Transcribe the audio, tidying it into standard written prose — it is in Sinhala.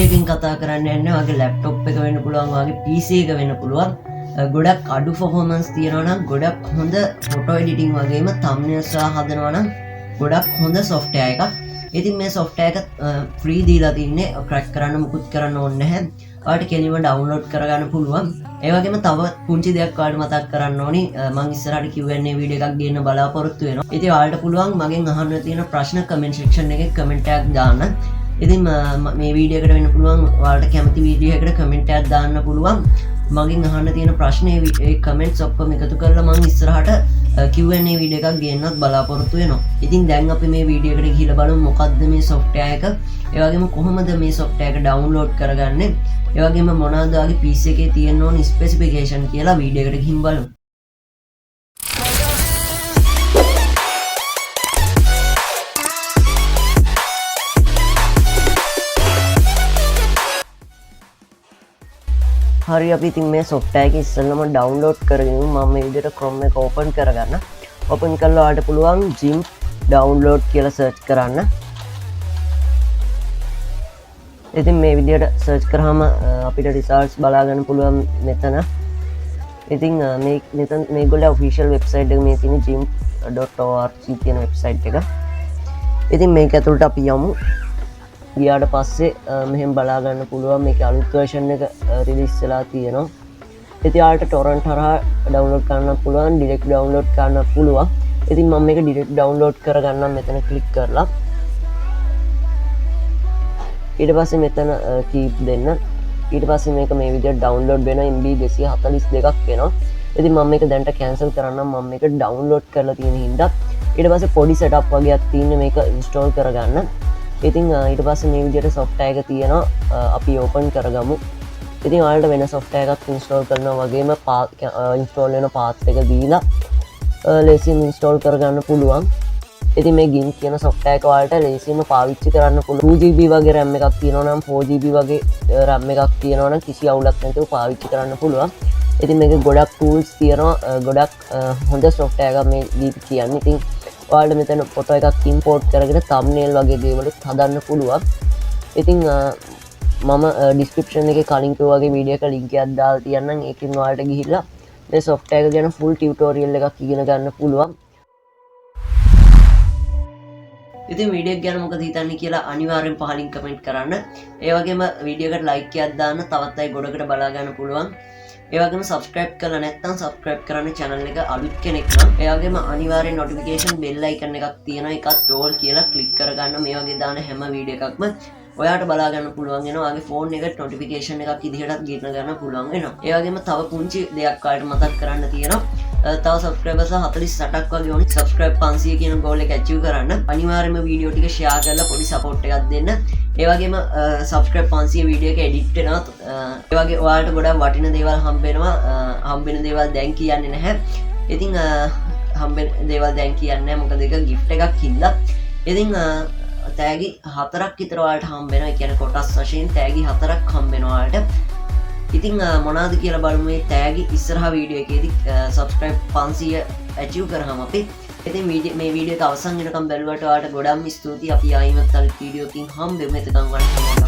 එකකින් කතා කරන්න යන්නේ වගේ ලැප්ටොප් එක වෙන්න පුළුවන් වගේ PC එක වෙන්න පුළුවන්. ගොඩක් අඩු performance තියෙනවා නම් ගොඩක් හොඳ photo editing වගේම thumbnails හදනවා නම් ගොඩක් හොඳ software එකක්. ඉතින් මේ software එක free දීලා තින්නේ crack කරන්න මුකුත් කරන්න ඕනේ නැහැ. ඔයාලට කෙලින්ම download කරගන්න පුළුවන්. ඒ වගේම තව පුංචි දෙයක් ඔයාලට මතක් කරන්න ඕනි. මම ඉස්සරහට Q&A වීඩියෝ එකක් ගේන්න බලාපොරොත්තු වෙනවා. ඉතින් ඔයාලට පුළුවන් මගෙන් අහන්න තියෙන ප්‍රශ්න comment section එකේ comment එකක් දාන්න. ඉතින් මේ වීඩියෝ එකට වෙන්න පුළුවන් ඔයාලට කැමති වීඩියෝ එකකට comment එකක් දාන්න පුළුවන්. මගෙන් අහන්න තියෙන ප්‍රශ්නේ ඒ comments ඔක්කොම එකතු කරලා මම ඉස්සරහට Q&A වීඩියෝ එකක් ගේන්නත් බලාපොරොත්තු වෙනවා. ඉතින් දැන් අපි මේ වීඩියෝ එකට ගිහිල්ලා බලමු මොකක්ද මේ software එක. ඒ වගේම කොහොමද මේ software එක download කරගන්නේ. ඒ වගේම මොනවාද ඔයාගේ PC එකේ තියෙන්න ඕන specification කියලා වීඩියෝ එකට ගිහින් බලමු. හරි අපි ඉතින් මේ software එක ඉස්සෙල්ලාම download කරගෙන මම මේ විදිහට Chrome එක open කරගන්න. open කරලා ඔයාලට පුළුවන් gimp download කියලා search කරන්න. ඉතින් මේ විදිහට search කරාම අපිට results බලා ගන්න පුළුවන් මෙතන. ඉතින් මෙතන මේගොල්ලෝ official website එක මේ තියෙන gimp.org කියන website එක. ඉතින් මේක ඇතුළට අපි යමු. ගියාට පස්සේ මෙහෙම බලා ගන්න පුළුවන් මේකේ අලුත් version එක release වෙලා තියෙනවා. ඉතින් ඔයාලට torrent හරහා download කරන්න පුළුවන්, direct download කරන්න පුළුවන්. ඉතින් මම මේක direct download කරගන්නම් මෙතන click කරලා. ඊට පස්සේ මෙතන keep දෙන්න. ඊට පස්සේ මේක මේ විදිහට download වෙන MB 242ක් වෙනවා. ඉතින් මම මේක දැන්ට cancel කරන්නම්. මම මේක download කරලා තියෙන හින්දා. ඊට පස්සේ පොඩි setup වගේක් තියෙන මේක install කරගන්න. ඉතින් ඊට පස්සේ මේ විදිහට software එක තියෙනවා. අපි open කරගමු. ඉතින් ඔයාලට වෙන software එකක් install කරනවා වගේම install වෙන path එක දීලා ලේසියෙන් install කරගන්න පුළුවන්. ඉතින් මේ gimp කියන software එක ඔයාලට ලේසියෙන්ම පාවිච්චි කරන්න පුළුවන්. 2GB වගේ RAM එකක් තියෙනවා නම් 4GB වගේ RAM එකක් තියෙනවා නම් කිසි අවුලක් නැතුව පාවිච්චි කරන්න පුළුවන්. ඉතින් මේකේ ගොඩක් tools තියෙනවා. ගොඩක් හොඳ software එකක් මේ gimp කියන්නේ. ඉතින් ඔයාලට මෙතන ෆොටෝ එකක් ඉම්පෝර්ට් කරගෙන thumbnail වගේ දේවලුත් හදන්න පුළුවන්. ඉතින් මම description එකේ කලින් කිව්වා වගේ වීඩියෝ එක link එකක් දාලා තියන්නම්. ඒකෙන් ඔයාලට ගිහිල්ලා මේ software එක ගැන full tutorial එකක් ඉගෙන ගන්න පුළුවන්. ඉතින් වීඩියෝ එක ගැන මොකද හිතන්නේ කියලා අනිවාර්යෙන් පහලින් comment කරන්න. ඒ වගේම වීඩියෝ එකට like එකක් දාන්න තවත් අය ගොඩකට බලා ගන්න පුළුවන්. ඒ වගේම subscribe කරලා නැත්නම් subscribe කරන්න channel එක අලුත් කෙනෙක් නම්. ඒ වගේම අනිවාර්යෙන් notification bell icon එකක් තියෙනවා. ඒකත් all කියලා click කරගන්න. මේ වගේ දාන හැම වීඩියෝ එකක්ම ඔයාට බලා ගන්න පුළුවන් වෙනවා. ඔයාගේ phone එකට notification එකක් ඉදිරියටත් ගෙන්න ගන්න පුළුවන් වෙනවා. ඒ වගේම තව පුංචි දෙයක් ඔයාලට මතක් කරන්න තියෙනවා. තව subscribers 48ක් වගේ ඕනි. subscribe 500 කියන goal එක achieve කරන්න. අනිවාර්යයෙන්ම වීඩියෝ ටික share කරලා පොඩි support එකක් දෙන්න. ඒ වගේම subscribe 500 වීඩියෝ එක edit වෙනවා. ඒ වගේ ඔයාලට ගොඩක් වටින දේවල් හම්බෙනවා. හම්බෙන දේවල් දැන් කියන්නේ නැහැ. ඉතින් හම්බෙන දේවල් දැන් කියන්නේ නැහැ. මොකද ඒක gift එකක් හින්දා. ඉතින් තෑගි 4ක් විතර ඔයාලට හම්බෙනවා. ඒ කියන්නේ කොටස් වශයෙන් තෑගි 4ක් හම්බෙනවා ඔයාලට. ඉතින් මොනවාද කියලා බලමු මේ තෑගි ඉස්සරහා වීඩියෝ එකේදී subscribe 500 achieve කරාම අපි. ඉතින් මේ වීඩියෝ එක අවසන් වෙනකම් බැලුවට ඔයාලට ගොඩක් ස්තුතියි. අපි ආයිමත් අලුත් වීඩියෝ එකකින් හම්බෙමු. එතකන් ඔයාලට